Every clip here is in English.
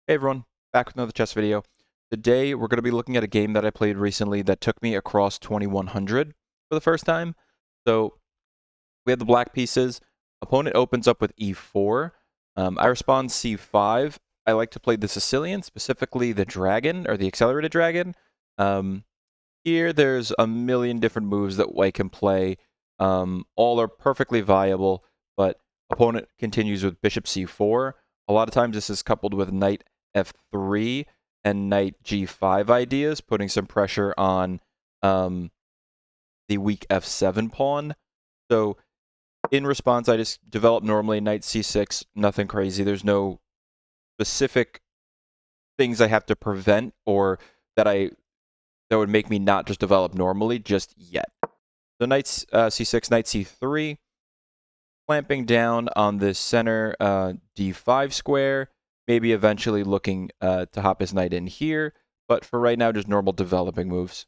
Hey everyone, back with another chess video. Today we're going to be looking at a game that I played recently that took me across 2100 for the first time. So we have the black pieces. Opponent opens up with e4. I respond c5. I like to play the Sicilian, specifically the dragon or the accelerated dragon. Here there's a million different moves that white can play. All are perfectly viable, but opponent continues with bishop c4. A lot of times this is coupled with knight f3 and knight g5 ideas, putting some pressure on the weak f7 pawn. So in response, I just develop normally knight c6, nothing crazy. There's no specific things I have to prevent or that would make me not just develop normally just yet. So knight c6, knight c3, clamping down on the center d5 square, maybe eventually looking to hop his knight in here, but for right now, just normal developing moves.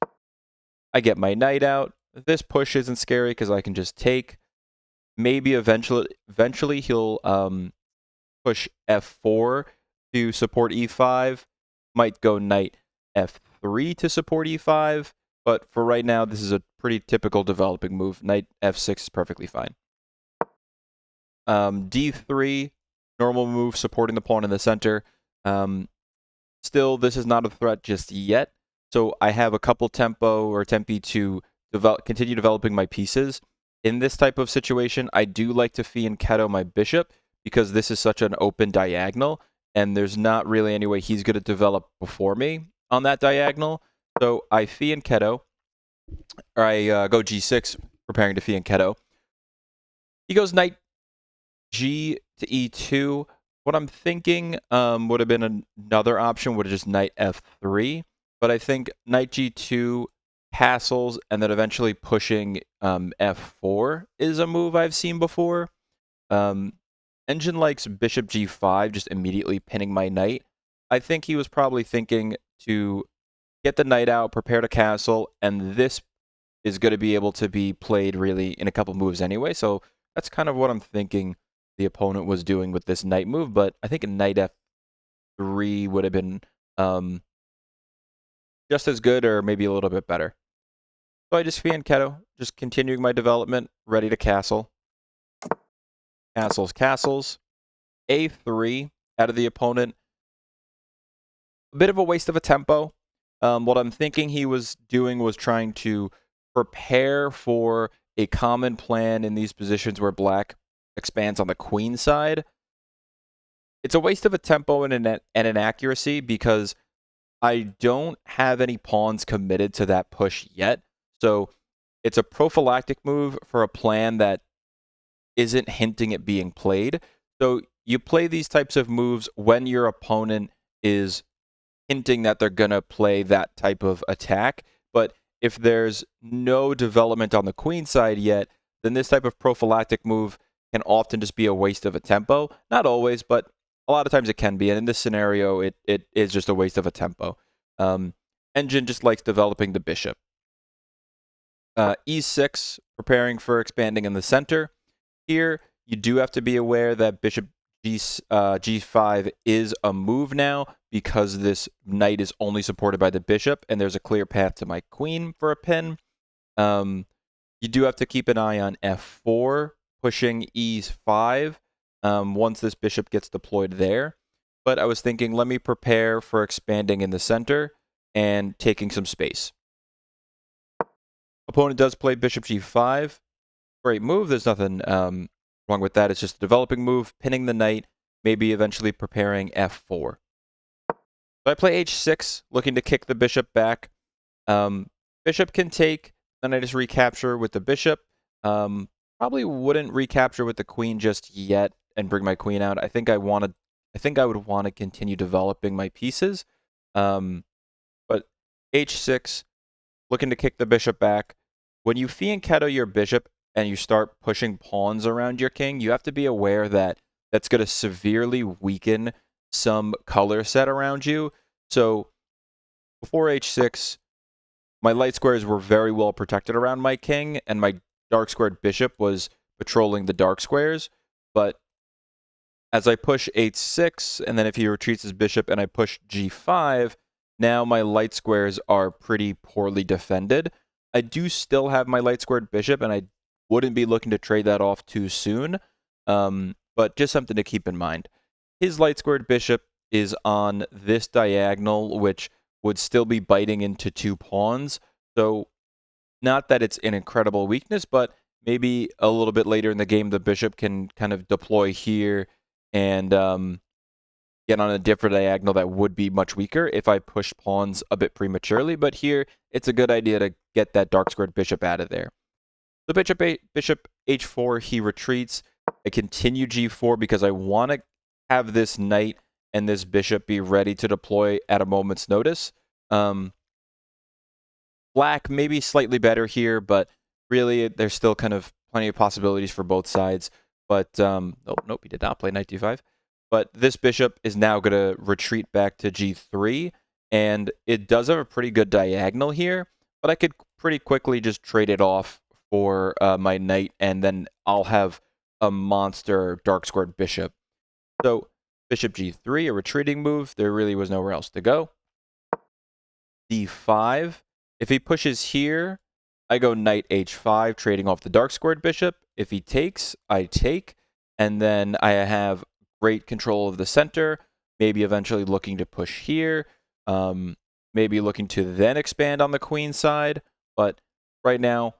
I get my knight out. This push isn't scary because I can just take. Maybe eventually he'll push f4 to support e5. Might go knight f3 to support e5, but for right now, this is a pretty typical developing move. Knight f6 is perfectly fine. d3, normal move supporting the pawn in the center. Still, this is not a threat just yet, so I have a couple tempo or tempi to continue developing my pieces. In this type of situation, I do like to fianchetto my bishop because this is such an open diagonal, and there's not really any way he's going to develop before me on that diagonal. So I fianchetto, or I go g6, preparing to fianchetto. He goes knight g to e2. What I'm thinking would have been another option, would have just knight f3. But I think knight g2 castles and then eventually pushing f4 is a move I've seen before. Engine likes bishop g5, just immediately pinning my knight. I think he was probably thinking to get the knight out, prepare to castle, and this is going to be able to be played really in a couple moves anyway. So that's kind of what I'm thinking the opponent was doing with this knight move, but I think a knight f3 would have been just as good or maybe a little bit better. So I just fianchetto, just continuing my development, ready to castle. Castles. a3 out of the opponent. A bit of a waste of a tempo. What I'm thinking he was doing was trying to prepare for a common plan in these positions where black expands on the queen side. It's a waste of a tempo and an accuracy because I don't have any pawns committed to that push yet. So it's a prophylactic move for a plan that isn't hinting at being played. So you play these types of moves when your opponent is hinting that they're going to play that type of attack. But if there's no development on the queen side yet, then this type of prophylactic move can often just be a waste of a tempo. Not always, but a lot of times it can be. And in this scenario, it is just a waste of a tempo. Engine just likes developing the bishop. e6, preparing for expanding in the center. Here, you do have to be aware that bishop g5 is a move now because this knight is only supported by the bishop, and there's a clear path to my queen for a pin. You do have to keep an eye on f4, pushing e5 once this bishop gets deployed there. But I was thinking, let me prepare for expanding in the center and taking some space. Opponent does play bishop g5. Great move. There's nothing wrong with that. It's just a developing move, pinning the knight, maybe eventually preparing f4. So I play h6, looking to kick the bishop back. Bishop can take, then I just recapture with the bishop. Probably wouldn't recapture with the queen just yet and bring my queen out. I think I would want to continue developing my pieces. But h6, looking to kick the bishop back. When you fianchetto your bishop and you start pushing pawns around your king, you have to be aware that that's going to severely weaken some color set around you. So before h6, my light squares were very well protected around my king, and my dark squared bishop was patrolling the dark squares. But As I push h6, and then if he retreats his bishop and I push g5, now my light squares are pretty poorly defended. I do still have my light squared bishop, and I wouldn't be looking to trade that off too soon, but just something to keep in mind. His light squared bishop is on this diagonal, which would still be biting into 2 pawns. So not that it's an incredible weakness, but maybe a little bit later in the game, the bishop can kind of deploy here and get on a different diagonal that would be much weaker if I push pawns a bit prematurely. But here, it's a good idea to get that dark squared bishop out of there. The bishop h4, he retreats. I continue g4 because I want to have this knight and this bishop be ready to deploy at a moment's notice. Black maybe slightly better here, but really there's still kind of plenty of possibilities for both sides. But, oh, nope, he did not play knight d5. But this bishop is now going to retreat back to g3, and it does have a pretty good diagonal here, but I could pretty quickly just trade it off for my knight, and then I'll have a monster dark squared bishop. So bishop g3, a retreating move. There really was nowhere else to go. d5. If he pushes here, I go knight h5, trading off the dark squared bishop. If he takes, I take, and then I have great control of the center, maybe eventually looking to push here, maybe looking to then expand on the queen side, but right now,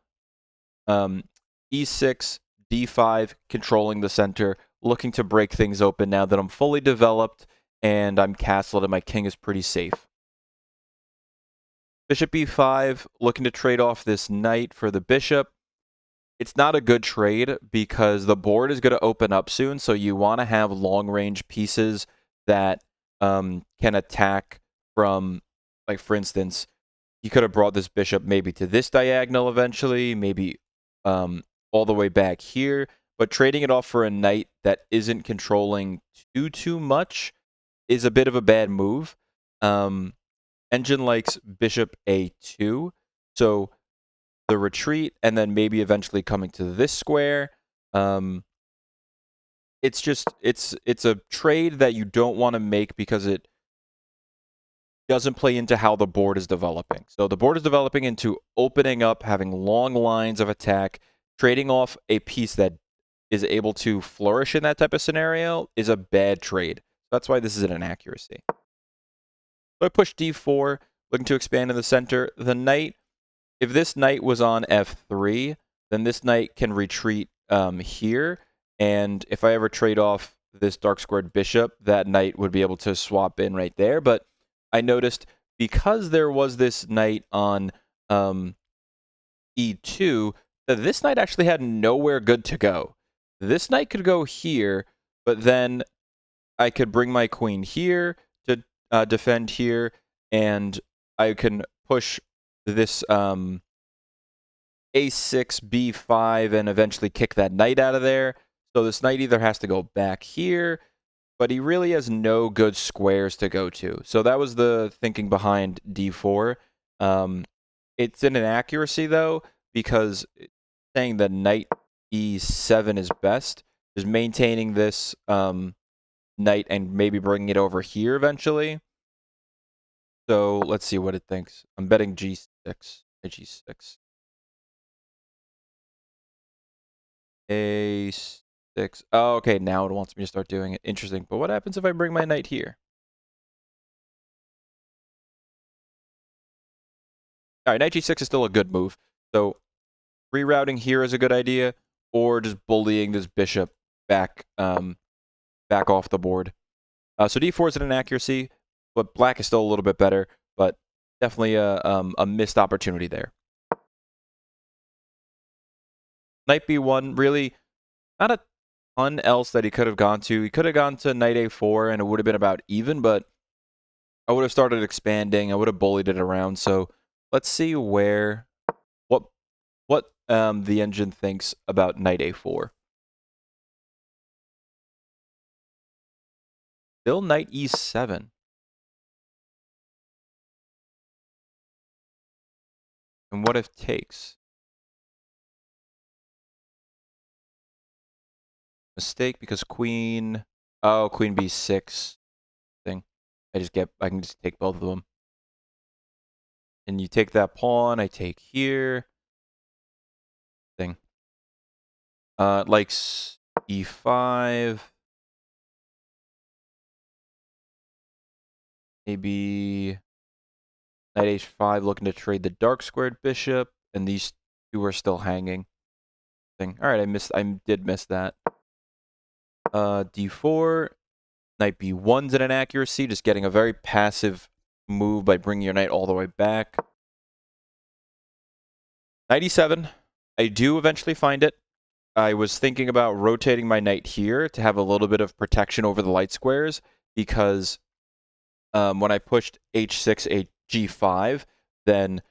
e6, d5, controlling the center, looking to break things open now that I'm fully developed and I'm castled and my king is pretty safe. Bishop e5, looking to trade off this knight for the bishop. It's not a good trade because the board is going to open up soon, so you want to have long-range pieces that can attack from, like, for instance, you could have brought this bishop maybe to this diagonal eventually, maybe all the way back here, but trading it off for a knight that isn't controlling too much is a bit of a bad move. Engine likes bishop a2, so the retreat and then maybe eventually coming to this square. It's a trade that you don't want to make because it doesn't play into how the board is developing. So the board is developing into opening up, having long lines of attack. Trading off a piece that is able to flourish in that type of scenario is a bad trade. That's why this is an inaccuracy. So I push d4, looking to expand in the center. The knight, if this knight was on f3, then this knight can retreat here. And if I ever trade off this dark squared bishop, that knight would be able to swap in right there. But I noticed because there was this knight on e2, that this knight actually had nowhere good to go. This knight could go here, but then I could bring my queen here to defend here, and I can push this a6, b5, and eventually kick that knight out of there. So this knight either has to go back here, but he really has no good squares to go to. So that was the thinking behind d4. It's an inaccuracy, though, because saying that knight e7 is best is maintaining this knight and maybe bringing it over here eventually. So let's see what it thinks. I'm betting g6. G6. a6. Oh, okay, now it wants me to start doing it. Interesting. But what happens if I bring my knight here? All right, knight g6 is still a good move. So rerouting here is a good idea, or just bullying this bishop back off the board. So d4 is an inaccuracy, but black is still a little bit better, but definitely a missed opportunity there. Knight b1, really not a ton else that he could have gone to. He could have gone to knight a4, and it would have been about even, but I would have started expanding. I would have bullied it around. So let's see what the engine thinks about knight a4. Still knight e7. And what if takes? Mistake because queen Oh, queen b6 thing. I can just take both of them. And you take that pawn, I take here. Thing. Like e5. Maybe knight h5, looking to trade the dark squared bishop, and these two are still hanging. Thing. All right, I did miss that. D4, knight b1's an inaccuracy, just getting a very passive move by bringing your knight all the way back. Knight e7, I do eventually find it. I was thinking about rotating my knight here to have a little bit of protection over the light squares, because when I pushed h6, g5, then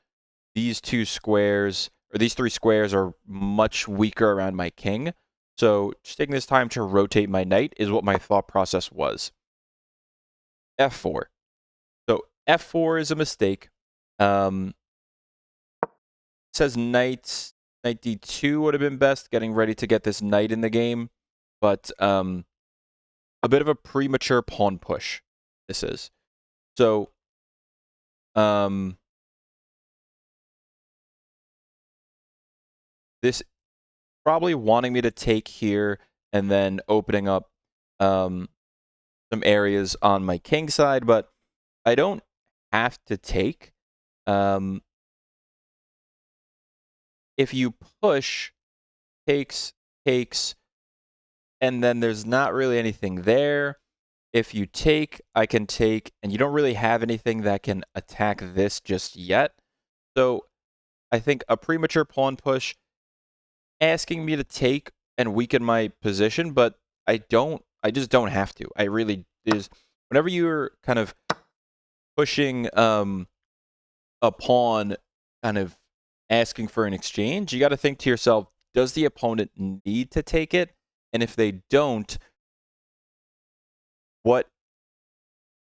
these two squares, or these three squares, are much weaker around my king. So just taking this time to rotate my knight is what my thought process was. f4. So f4 is a mistake. It says knight d2 would have been best, getting ready to get this knight in the game. But a bit of a premature pawn push, this is. So this probably wanting me to take here and then opening up some areas on my king side, but I don't have to take. If you push, takes, and then there's not really anything there. If you take, I can take, and you don't really have anything that can attack this just yet. So I think a premature pawn push asking me to take and weaken my position, but I just don't have to. I really is whenever you're kind of pushing a pawn, kind of asking for an exchange, you got to think to yourself, does the opponent need to take it? And if they don't, what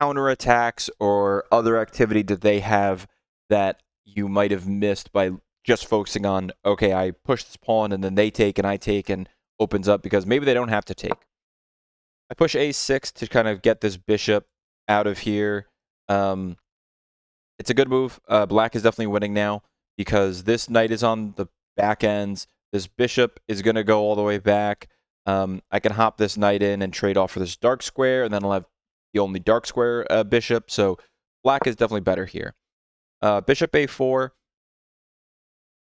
counterattacks or other activity did they have that you might have missed by just focusing on, okay, I push this pawn and then they take and I take and opens up, because maybe they don't have to take. I push a6 to kind of get this bishop out of here. It's a good move. Black is definitely winning now because this knight is on the back ends. This bishop is going to go all the way back. I can hop this knight in and trade off for this dark square, and then I'll have the only dark square bishop. So black is definitely better here. Bishop a4.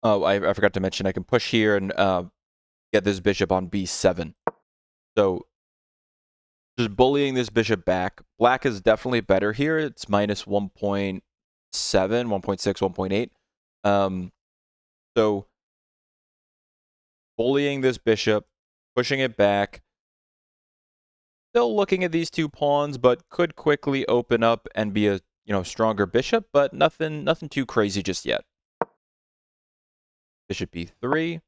Oh, I forgot to mention I can push here and get this bishop on b7. So just bullying this bishop back. Black is definitely better here. It's minus 1.7, 1.6, 1.8. So bullying this bishop, pushing it back. Still looking at these two pawns, but could quickly open up and be a stronger bishop, but nothing too crazy just yet. Bishop b3.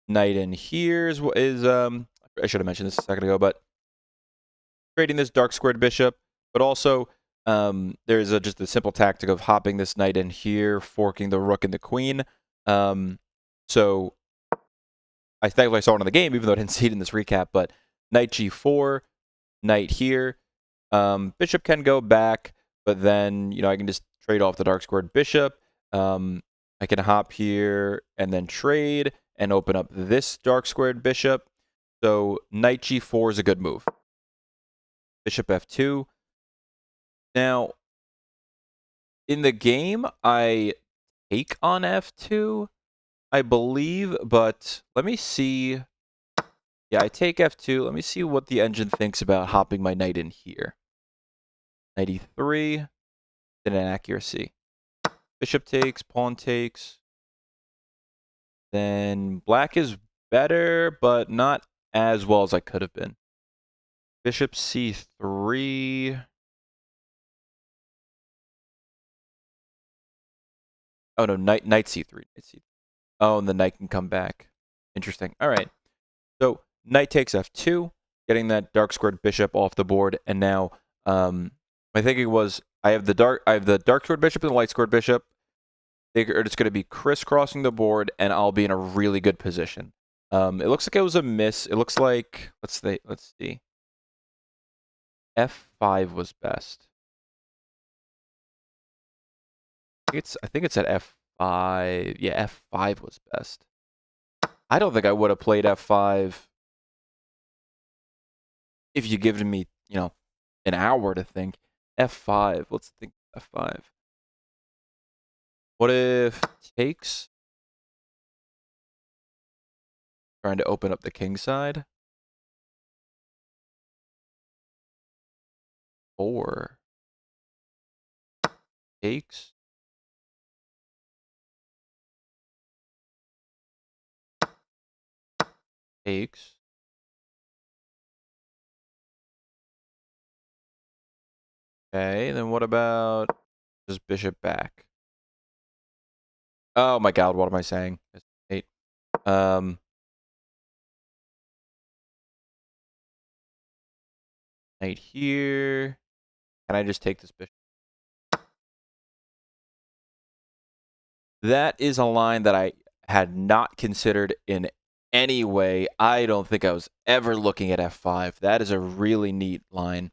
Knight in here is I should have mentioned this a second ago, but trading this dark squared bishop, but also there's just a simple tactic of hopping this knight in here, forking the rook and the queen. So I think I saw it in the game, even though I didn't see it in this recap, but knight g4, knight here. Bishop can go back, but then, I can just trade off the dark squared bishop. I can hop here and then trade and open up this dark squared bishop. So knight g4 is a good move. Bishop f2. Now, in the game, I take on f2, I believe, but let me see. Yeah, I take f2. Let me see what the engine thinks about hopping my knight in here. Knight e3, then an accuracy. Bishop takes, pawn takes. Then black is better, but not as well as I could have been. Bishop c3. Oh no, knight c3. Oh, and the knight can come back. Interesting. All right. So knight takes f2, getting that dark squared bishop off the board, and now my thinking was I have the dark squared bishop and the light squared bishop. They are just going to be crisscrossing the board, and I'll be in a really good position. It looks like it was a miss. It looks like let's see. F5 was best. I think it's at F5. Yeah, F5 was best. I don't think I would have played F5 if you given me, an hour to think. F5. Let's think F5. What if takes? Trying to open up the king side. 4. Takes. Takes. Okay, then what about just bishop back? Oh my god, what am I saying? 8. Knight here. Can I just take this bishop? That is a line that I had not considered in any way. I don't think I was ever looking at F5. That is a really neat line.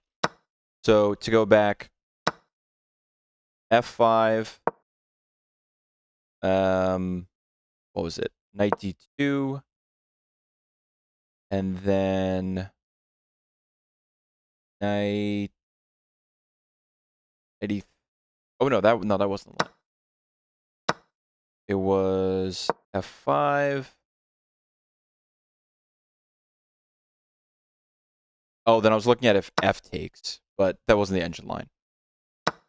So to go back, F5. What was it? Knight D2. And then knight 80. Oh no, that wasn't the line. It was F5. Oh, then I was looking at if F takes, but that wasn't the engine line.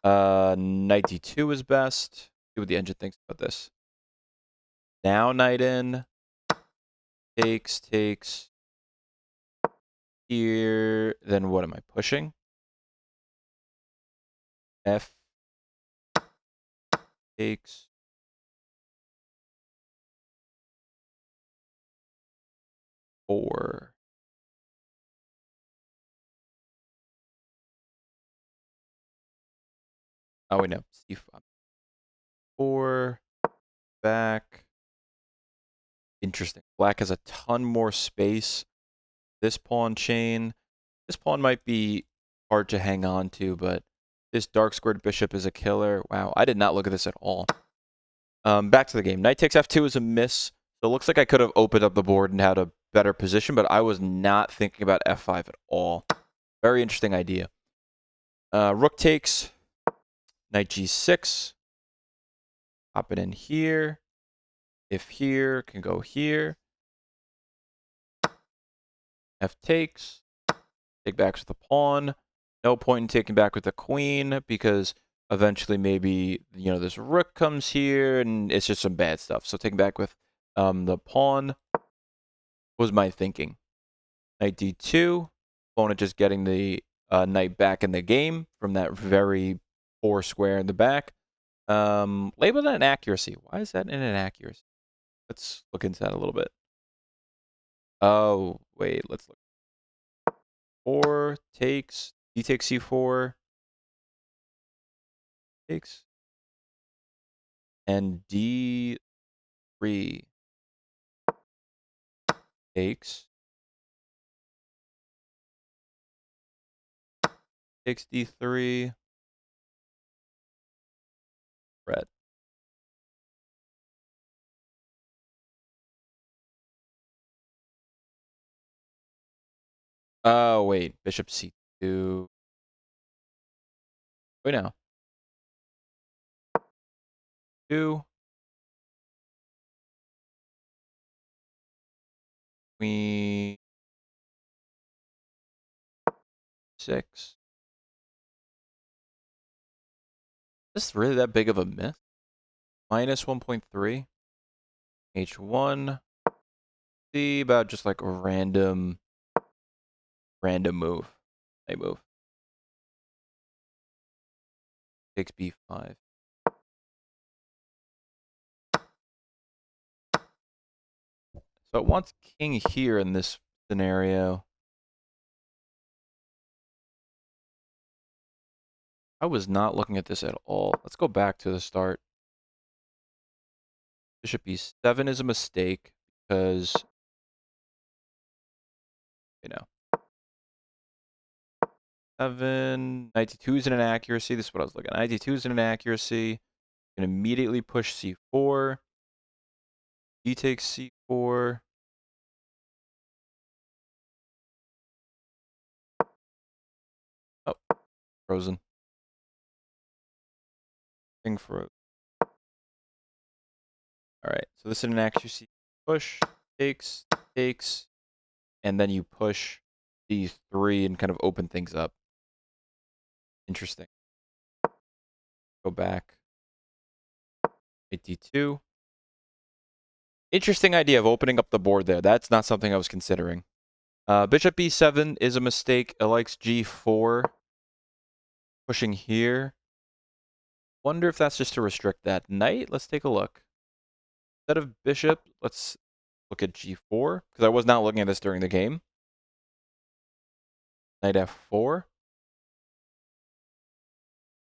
Knight D2 is best. See what the engine thinks about this. Now knight in. Takes. Here. Then what am I pushing? F takes. Four. Oh wait, no. C5. 4. Back. Interesting. Black has a ton more space. This pawn chain. This pawn might be hard to hang on to, but this dark squared bishop is a killer. Wow, I did not look at this at all. Back to the game. Knight takes F2 is a miss. So it looks like I could have opened up the board and had a better position, but I was not thinking about F5 at all. Very interesting idea. Rook takes. Knight G6. Pop it in here. If here, can go here. F takes. Take back with the pawn. No point in taking back with the queen because eventually maybe, this rook comes here and it's just some bad stuff. So taking back with the pawn was my thinking. Knight D2. Opponent just getting the knight back in the game from that very poor square in the back. Labeled an inaccuracy. Why is that an inaccuracy? Let's look into that a little bit. Oh, wait, let's look. 4 takes. D takes C4. Takes. And D3 takes. Takes D3. Red. Oh, wait. Bishop C2. Wait, now. 2. Queen 6. Is this really that big of a miss? Minus 1.3. H1. See about just like a random move. A move. Takes B5. So it wants king here in this scenario. I was not looking at this at all. Let's go back to the start. Bishop E7 is a mistake because You know. 7. Knight d2 is an inaccuracy. This is what I was looking at. Knight d2 is an inaccuracy. Can immediately push c4. He takes c4. Oh, frozen. King froze. Alright, so this is an accuracy. Push, takes, and then you push d3 and kind of open things up. Interesting. Go back. Knight d2. Interesting idea of opening up the board there. That's not something I was considering. Bishop b7 is a mistake. It likes g4. Pushing here. Wonder if that's just to restrict that knight. Let's take a look. Instead of bishop, let's look at g4, because I was not looking at this during the game. Knight f4.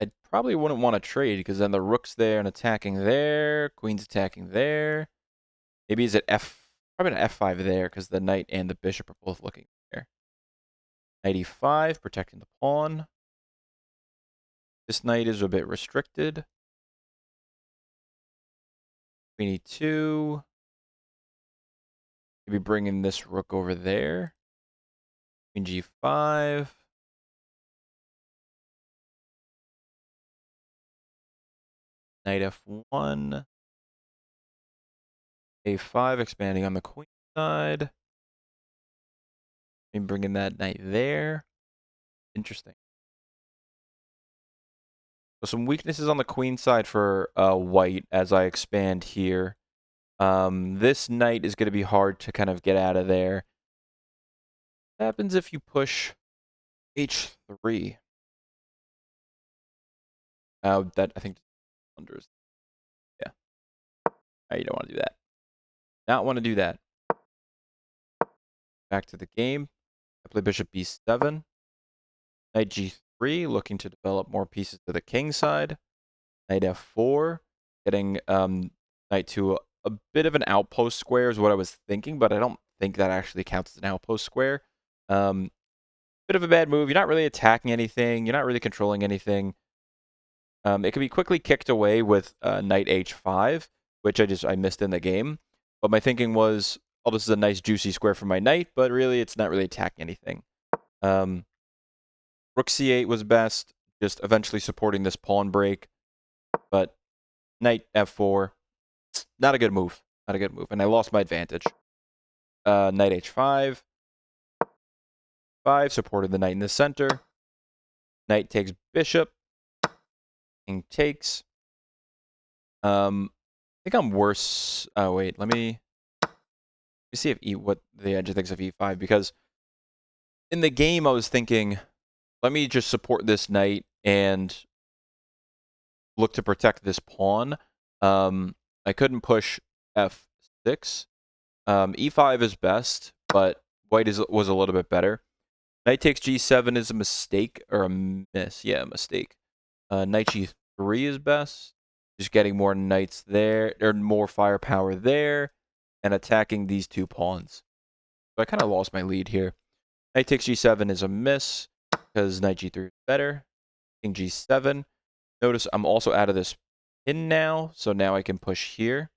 I probably wouldn't want to trade, because then the rook's there and attacking there. Queen's attacking there. Maybe is it probably an f5 there, because the knight and the bishop are both looking there. Knight e5, protecting the pawn. This knight is a bit restricted. Queen e2. Maybe bringing this rook over there. Queen g5. Knight f1. a5, expanding on the queen side. And bringing that knight there. Interesting. So some weaknesses on the queen side for white as I expand here. This knight is going to be hard to kind of get out of there. What happens if you push h3? That I think unders. Yeah. You don't want to do that. Not want to do that. Back to the game. I play bishop b7. Knight g3, looking to develop more pieces to the king side. Knight f4, getting knight to a bit of an outpost square is what I was thinking, but I don't think that actually counts as an outpost square. Bit of a bad move. You're not really attacking anything. You're not really controlling anything. It can be quickly kicked away with knight h5, which I missed in the game. But my thinking was, oh, this is a nice juicy square for my knight, but really it's not really attacking anything. Rook c8 was best, just eventually supporting this pawn break. But knight f4, not a good move. Not a good move. And I lost my advantage. Knight h5. 5, supported the knight in the center. Knight takes bishop. King takes. I think I'm worse. Oh, wait. Let me see if what the edge thinks of e5. Because in the game, I was thinking, let me just support this knight and look to protect this pawn. I couldn't push f6. E5 is best, but white was a little bit better. Knight takes g7 is a mistake, or a miss. Yeah, a mistake. Knight g3 is best. Just getting more knights there, or more firepower there, and attacking these two pawns. So I kind of lost my lead here. Knight takes g7 is a miss, because knight g3 is better. King g7. Notice I'm also out of this pin now, so now I can push here.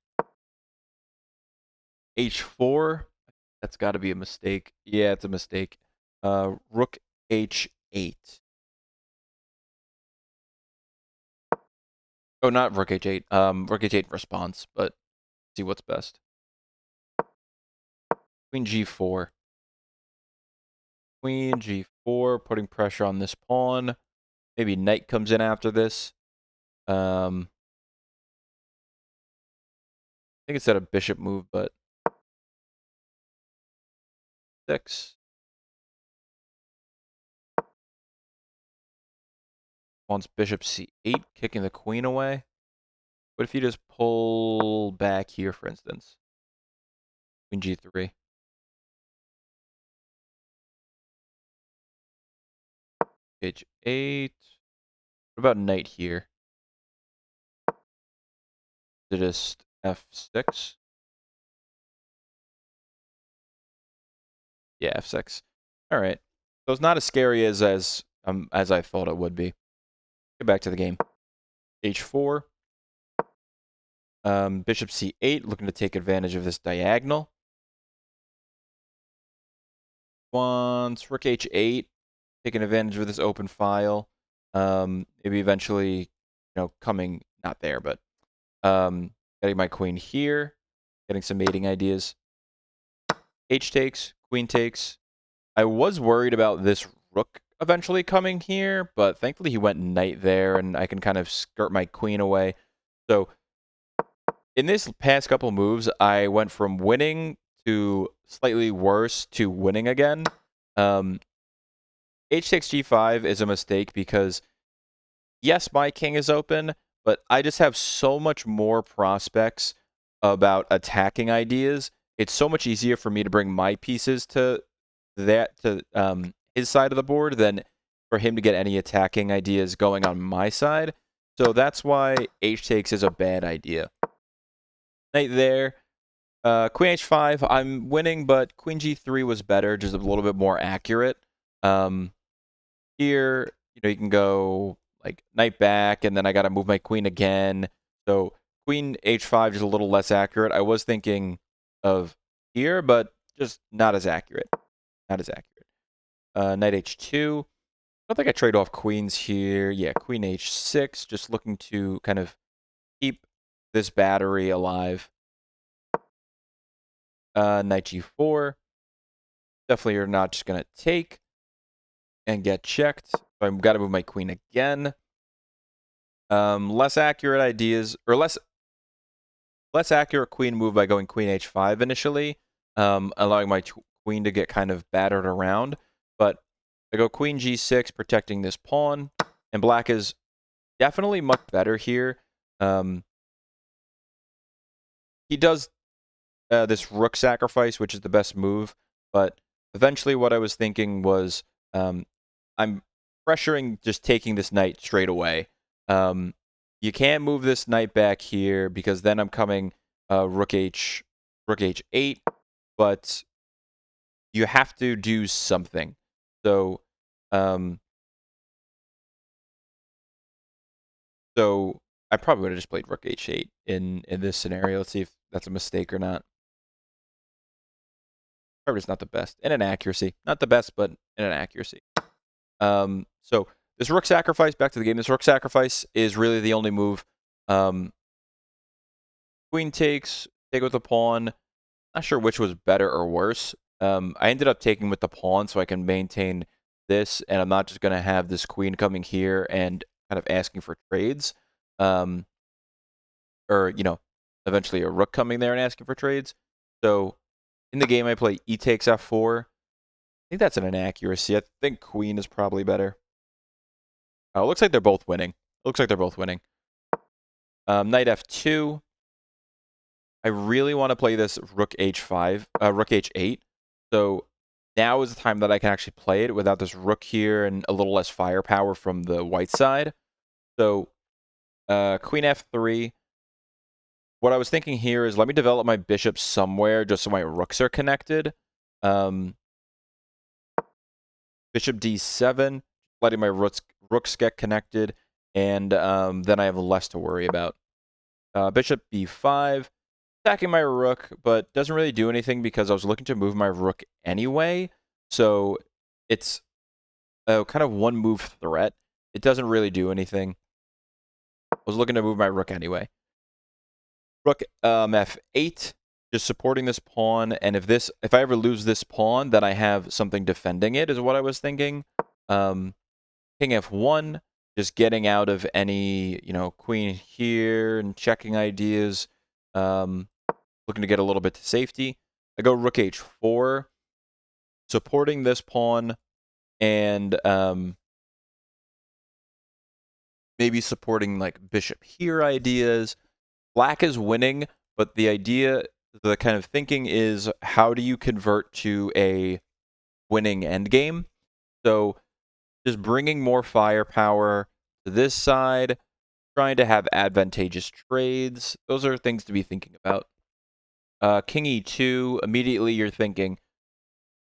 h4. That's got to be a mistake. Yeah, it's a mistake. Rook h8. Oh, not rook h8. Rook h8 response, but see what's best. Queen g4. Queen g4, putting pressure on this pawn. Maybe knight comes in after this. I think it's at a bishop move, but 6. Wants bishop c8, kicking the queen away. What if you just pull back here, for instance? Queen g3. h8. What about knight here? Is it just f6? Yeah, f6. All right. So it's not as scary as I thought it would be. Get back to the game. H4. Bishop C8, looking to take advantage of this diagonal. Once Rook H8, taking advantage of this open file. Maybe eventually, coming not there, but getting my queen here, getting some mating ideas. H takes, queen takes. I was worried about this rook eventually coming here, but thankfully he went knight there, and I can kind of skirt my queen away. So in this past couple moves, I went from winning to slightly worse to winning again. H takes G5 is a mistake because, yes, my king is open, but I just have so much more prospects about attacking ideas. It's so much easier for me to bring my pieces to his side of the board than for him to get any attacking ideas going on my side. So that's why H takes is a bad idea. Knight there. Queen H5, I'm winning, but Queen G3 was better, just a little bit more accurate. Here, you can go like knight back, and then I got to move my queen again. So Queen H5 just a little less accurate. I was thinking of here, but just not as accurate. Not as accurate. Knight H2. I don't think I trade off queens here. Yeah, Queen H6, just looking to kind of keep this battery alive. Knight G4. Definitely you're not just going to take and get checked. So I've got to move my queen again. Less accurate ideas, or less accurate queen move by going Queen H5 initially, allowing my queen to get kind of battered around. But I go Queen G6, protecting this pawn, and black is definitely much better here. He does this rook sacrifice, which is the best move, but eventually what I was thinking was I'm pressuring just taking this knight straight away. You can't move this knight back here because then I'm coming rook H8, but you have to do something. So I probably would have just played rook H8 in this scenario. Let's see if that's a mistake or not. Probably just not the best in an accuracy. Not the best, but in an accuracy. So this rook sacrifice, back to the game. This rook sacrifice is really the only move. Queen takes, take with the pawn. Not sure which was better or worse. I ended up taking with the pawn so I can maintain this, and I'm not just going to have this queen coming here and kind of asking for trades. Or, eventually a rook coming there and asking for trades. So in the game, I play e takes f4. I think that's an inaccuracy. I think queen is probably better. It looks like they're both winning. Knight f2. I really want to play this rook h5, rook h8. So now is the time that I can actually play it without this rook here and a little less firepower from the white side. So queen f3. What I was thinking here is let me develop my bishop somewhere just so my rooks are connected. Bishop d7, letting my rooks get connected, and then I have less to worry about. Bishop b5, attacking my rook, but doesn't really do anything because I was looking to move my rook anyway. So it's a kind of one move threat. It doesn't really do anything. I was looking to move my rook anyway. Rook f8, just supporting this pawn, and if I ever lose this pawn, then I have something defending it, is what I was thinking. King f1, just getting out of any, queen here and checking ideas. Looking to get a little bit to safety. I go rook h4, supporting this pawn, and maybe supporting like bishop here ideas. Black is winning, but the kind of thinking is how do you convert to a winning endgame? So just bringing more firepower to this side, trying to have advantageous trades. Those are things to be thinking about. King e2, immediately you're thinking,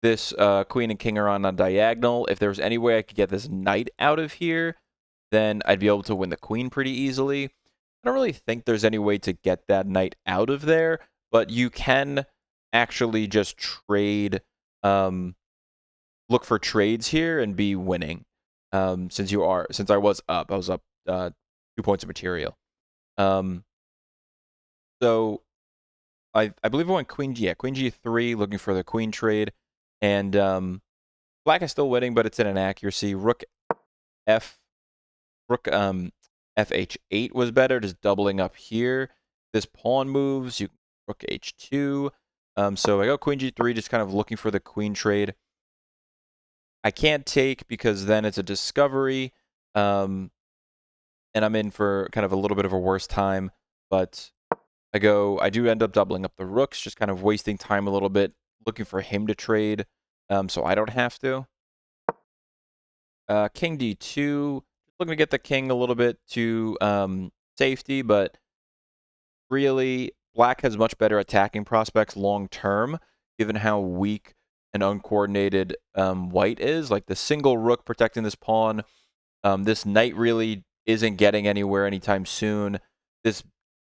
this queen and king are on a diagonal. If there was any way I could get this knight out of here, then I'd be able to win the queen pretty easily. I don't really think there's any way to get that knight out of there, but you can actually just trade, look for trades here and be winning. Since I was up 2 points of material. So I believe I went queen g3, looking for the queen trade, and black is still winning, but it's in inaccuracy. Rook fh8 was better, just doubling up here. This pawn moves, you rook h2. So I go queen g3, just kind of looking for the queen trade. I can't take because then it's a discovery, and I'm in for kind of a little bit of a worse time, but I do end up doubling up the rooks, just kind of wasting time a little bit, looking for him to trade, so I don't have to. King d2, looking to get the king a little bit to safety, but really, black has much better attacking prospects long term, given how weak and uncoordinated white is. Like the single rook protecting this pawn, this knight really isn't getting anywhere anytime soon. This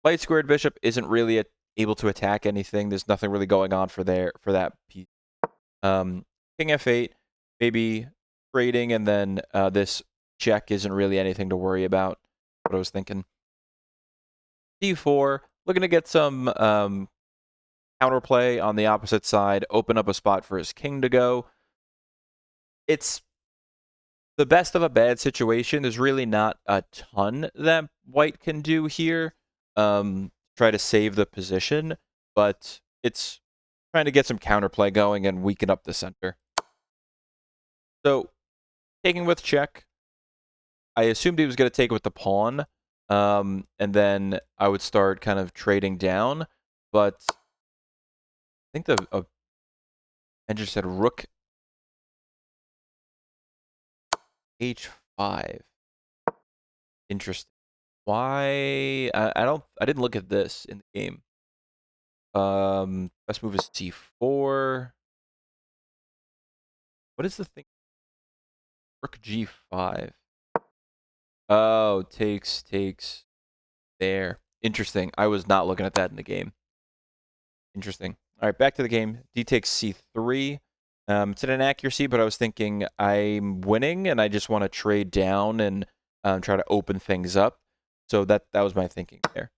light squared bishop isn't really able to attack anything. There's nothing really going on for that piece. King f8, maybe trading, and then this check isn't really anything to worry about. What I was thinking. d4, looking to get some counterplay on the opposite side, open up a spot for his king to go. It's the best of a bad situation. There's really not a ton that white can do here. Try to save the position, but it's trying to get some counterplay going and weaken up the center. So, taking with check, I assumed he was going to take with the pawn, and then I would start kind of trading down, but I think the engine said rook h5. Interesting. Why? I didn't look at this in the game. Best move is c4. What is the thing? Rook g5. Oh, takes there. Interesting. I was not looking at that in the game. Interesting. All right, back to the game. D takes c3. It's an inaccuracy, but I was thinking I'm winning and I just want to trade down and try to open things up. So that was my thinking there.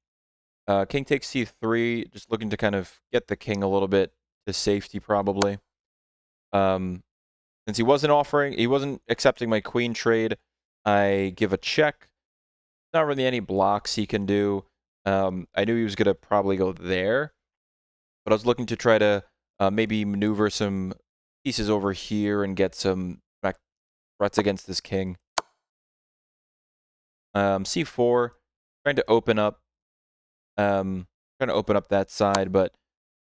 King takes c3, just looking to kind of get the king a little bit to safety probably. Since he wasn't accepting my queen trade, I give a check. Not really any blocks he can do. I knew he was going to probably go there, but I was looking to try to maybe maneuver some pieces over here and get some threats against this king. c4, trying to open up that side, but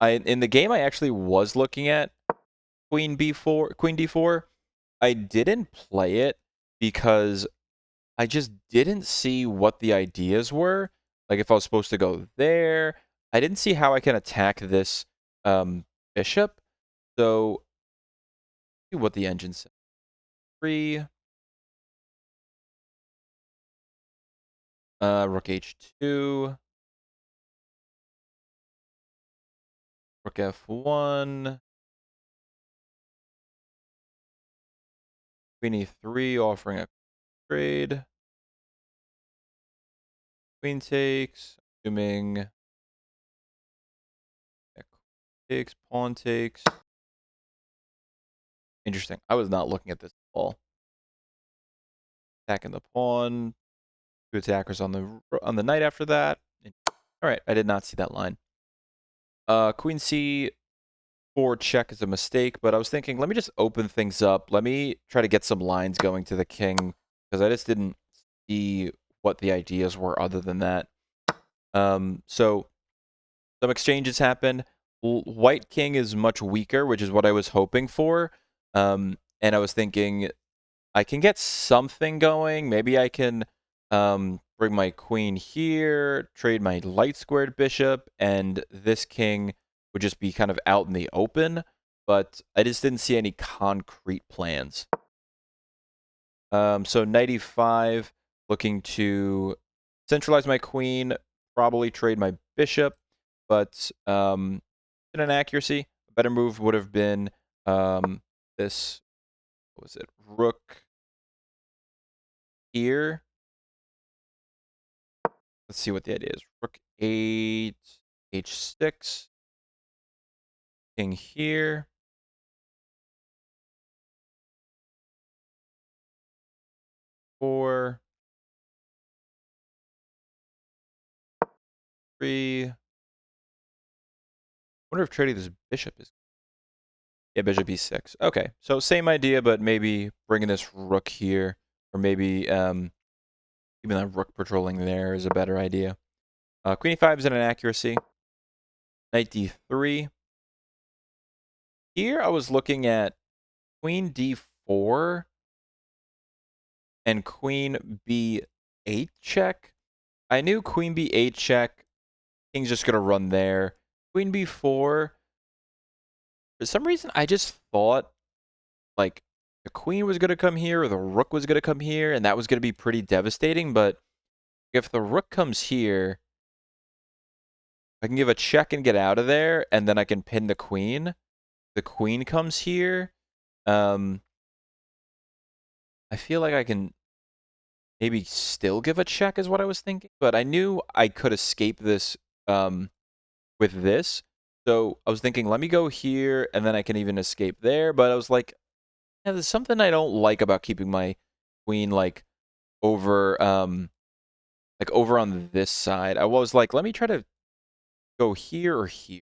in the game I actually was looking at queen d4. I didn't play it because I just didn't see what the ideas were. Like if I was supposed to go there, I didn't see how I can attack this bishop. So see what the engine said. 3. Rook h2. Rook f1. Queen e3, offering a trade. Queen takes, assuming takes, pawn takes. Interesting. I was not looking at this at all. Attacking the pawn. 2 attackers on the knight after that. All right, I did not see that line. Queen c4 check is a mistake, but I was thinking, let me just open things up. Let me try to get some lines going to the king, because I just didn't see what the ideas were other than that. So some exchanges happen. White king is much weaker, which is what I was hoping for. And I was thinking, I can get something going. Maybe I can bring my queen here, trade my light squared bishop, and this king would just be kind of out in the open. but I just didn't see any concrete plans. So knight e5, looking to centralize my queen, probably trade my bishop, but in an accuracy, a better move would have been this, what was it, rook here. Let's see what the idea is. Rook 8, h6, king here. Four, three. I wonder if trading this bishop is. Yeah, bishop e6. Okay, so same idea, but maybe bringing this rook here, or maybe even that rook patrolling there is a better idea. Queen e5 is an inaccuracy. Knight d3. Here I was looking at queen d4 and queen b8 check. I knew queen b8 check. King's just gonna run there. Queen b4. For some reason, I just thought like the queen was gonna come here or the rook was gonna come here, and that was gonna be pretty devastating. But if the rook comes here, I can give a check and get out of there, and then I can pin the queen. The queen comes here. I feel like I can maybe still give a check is what I was thinking, but I knew I could escape this with this. So I was thinking, let me go here, and then I can even escape there. But I was like, yeah, there's something I don't like about keeping my queen over over on this side. I was like, let me try to go here or here.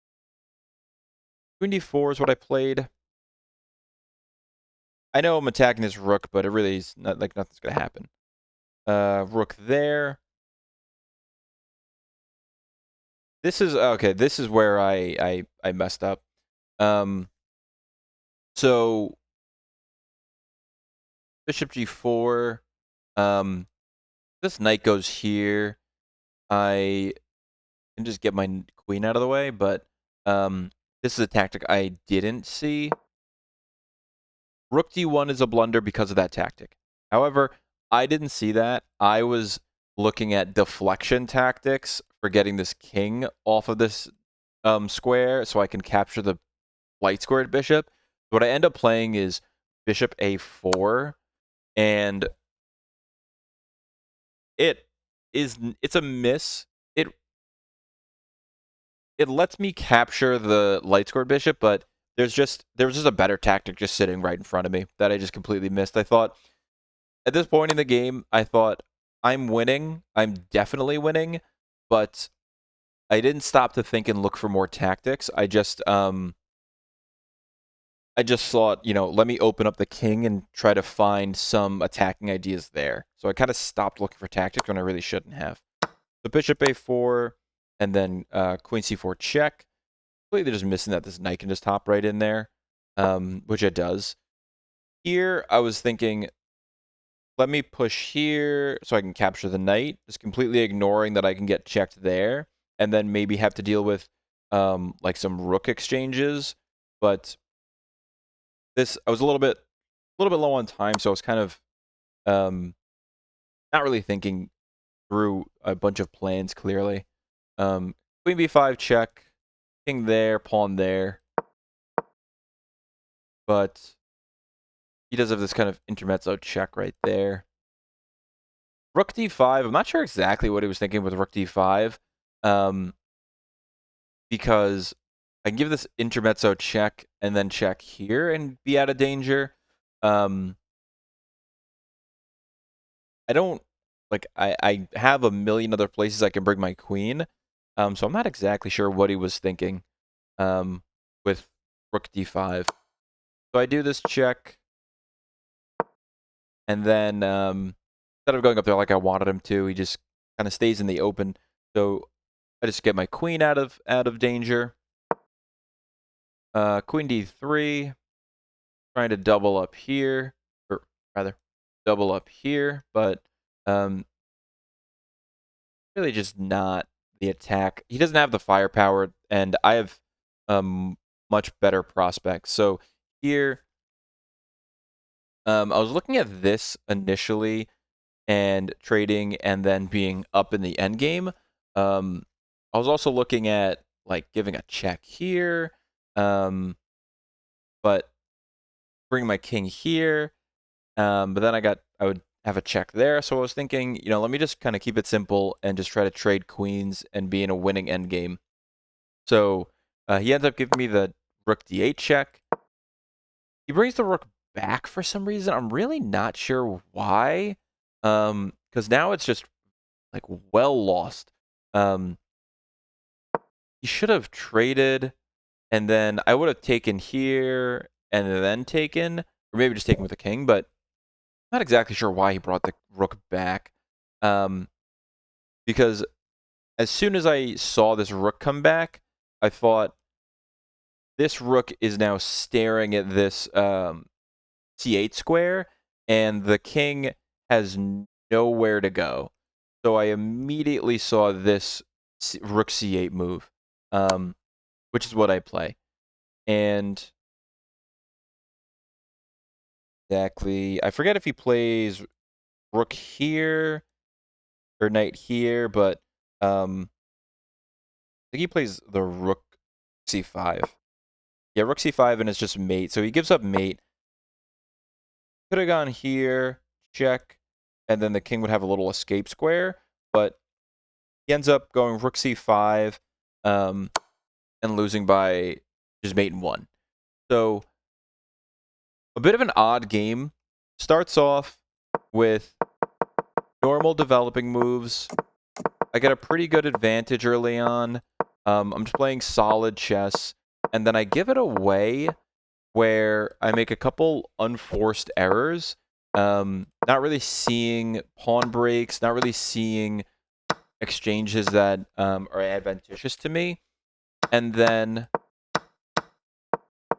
Queen d4 is what I played. I know I'm attacking this rook, but it really is not like nothing's gonna happen. Rook there. This is okay. This is where I messed up. So bishop g4. This knight goes here. I can just get my queen out of the way, but this is a tactic I didn't see. Rook d1 is a blunder because of that tactic. However, I didn't see that. I was looking at deflection tactics for getting this king off of this square so I can capture the light squared bishop. What I end up playing is bishop a4, and it's a miss. It lets me capture the light squared bishop, but there was just a better tactic just sitting right in front of me that I just completely missed. I thought at this point in the game, I thought I'm winning. I'm definitely winning, but I didn't stop to think and look for more tactics. I just thought, let me open up the king and try to find some attacking ideas there. So I kind of stopped looking for tactics when I really shouldn't have. So bishop a4, and then queen c4 check. Completely just missing that this knight can just hop right in there, which it does. Here, I was thinking, let me push here so I can capture the knight, just completely ignoring that I can get checked there, and then maybe have to deal with like some rook exchanges. But this, I was a little bit low on time, so I was kind of not really thinking through a bunch of plans clearly. Queen b5 check, king there, pawn there. But he does have this kind of intermezzo check right there. Rook d5, I'm not sure exactly what he was thinking with rook d5. Because I can give this intermezzo check and then check here and be out of danger. I don't, I have a million other places I can bring my queen. So I'm not exactly sure what he was thinking with rook d5. So I do this check. And then instead of going up there like I wanted him to, he just kind of stays in the open. So I just get my queen out of danger. Queen d3, trying to double up here, or rather, double up here, but really just not the attack. He doesn't have the firepower, and I have much better prospects. So here, I was looking at this initially and trading and then being up in the end game. I was also looking at like giving a check here, but bring my king here. But then I would have a check there. So I was thinking, let me just kind of keep it simple and just try to trade queens and be in a winning end game. So he ends up giving me the rook d8 check. He brings the rook back for some reason. I'm really not sure why. Because now it's just like well lost. He should have traded, and then I would have taken here and then taken, or maybe just taken with the king, but I'm not exactly sure why he brought the rook back. Because as soon as I saw this rook come back, I thought this rook is now staring at this c8 square, and the king has nowhere to go. So I immediately saw this rook c8 move, which is what I play. And exactly, I forget if he plays rook here or knight here, but I think he plays the rook c5. Yeah, rook c5, and it's just mate. So he gives up mate. Could have gone here, check, and then the king would have a little escape square, but he ends up going rook c5 and losing by just mate and 1. So a bit of an odd game. Starts off with normal developing moves. I get a pretty good advantage early on. I'm just playing solid chess, and then I give it away where I make a couple unforced errors. Not really seeing pawn breaks, not really seeing exchanges that are advantageous to me. And then,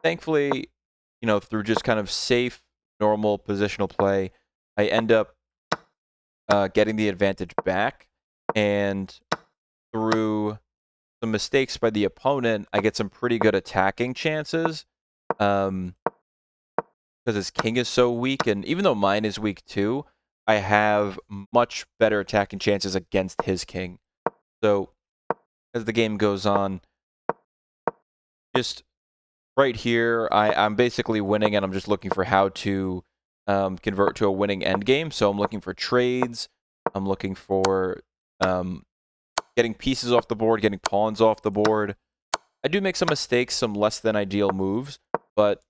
thankfully, through just kind of safe, normal positional play, I end up getting the advantage back. And through some mistakes by the opponent, I get some pretty good attacking chances. Because his king is so weak, and even though mine is weak too, I have much better attacking chances against his king. So as the game goes on, just right here, I'm basically winning, and I'm just looking for how to convert to a winning endgame. So I'm looking for trades. I'm looking for getting pieces off the board, getting pawns off the board. I do make some mistakes, some less than ideal moves, but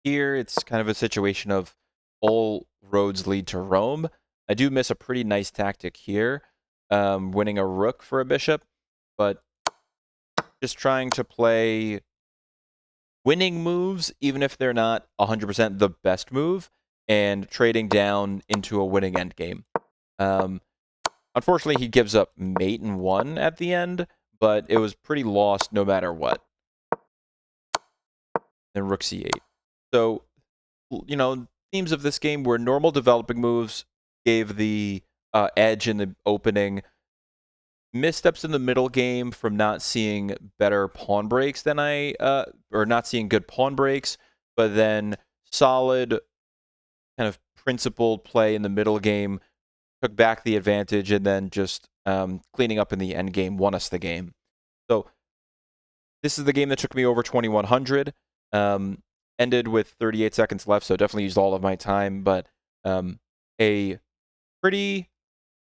here it's kind of a situation of all roads lead to Rome. I do miss a pretty nice tactic here, winning a rook for a bishop, but just trying to play winning moves, even if they're not 100% the best move, and trading down into a winning endgame. Unfortunately, he gives up mate and 1 at the end, but it was pretty lost no matter what. And rook c8. So, themes of this game were normal developing moves gave the edge in the opening. Missteps in the middle game from not seeing better pawn breaks than or not seeing good pawn breaks, but then solid kind of principled play in the middle game took back the advantage, and then just cleaning up in the end game won us the game. So this is the game that took me over 2100. Ended with 38 seconds left, so definitely used all of my time, but a pretty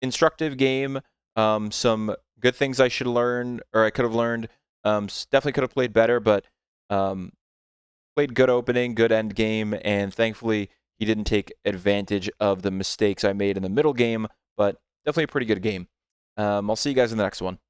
instructive game. Some good things I should learn, or I could have learned. Definitely could have played better, but played good opening, good end game, and thankfully he didn't take advantage of the mistakes I made in the middle game, but definitely a pretty good game. I'll see you guys in the next one.